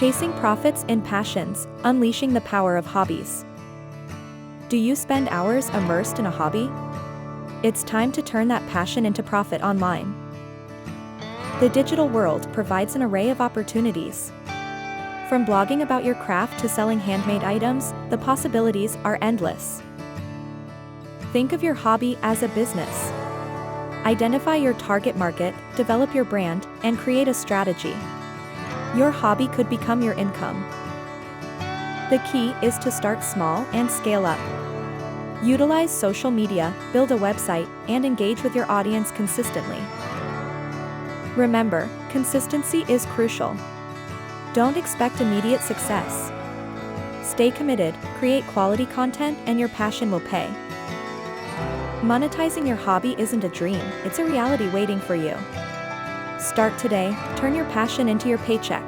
Chasing profits in passions, unleashing the power of hobbies. Do you spend hours immersed in a hobby? It's time to turn that passion into profit online. The digital world provides an array of opportunities. From blogging about your craft to selling handmade items, the possibilities are endless. Think of your hobby as a business. Identify your target market, develop your brand, and create a strategy. Your hobby could become your income. The key is to start small and scale up. Utilize social media, build a website, and engage with your audience consistently. Remember, consistency is crucial. Don't expect immediate success. Stay committed, create quality content, and your passion will pay. Monetizing your hobby isn't a dream, it's a reality waiting for you. Start today, turn your passion into your paycheck.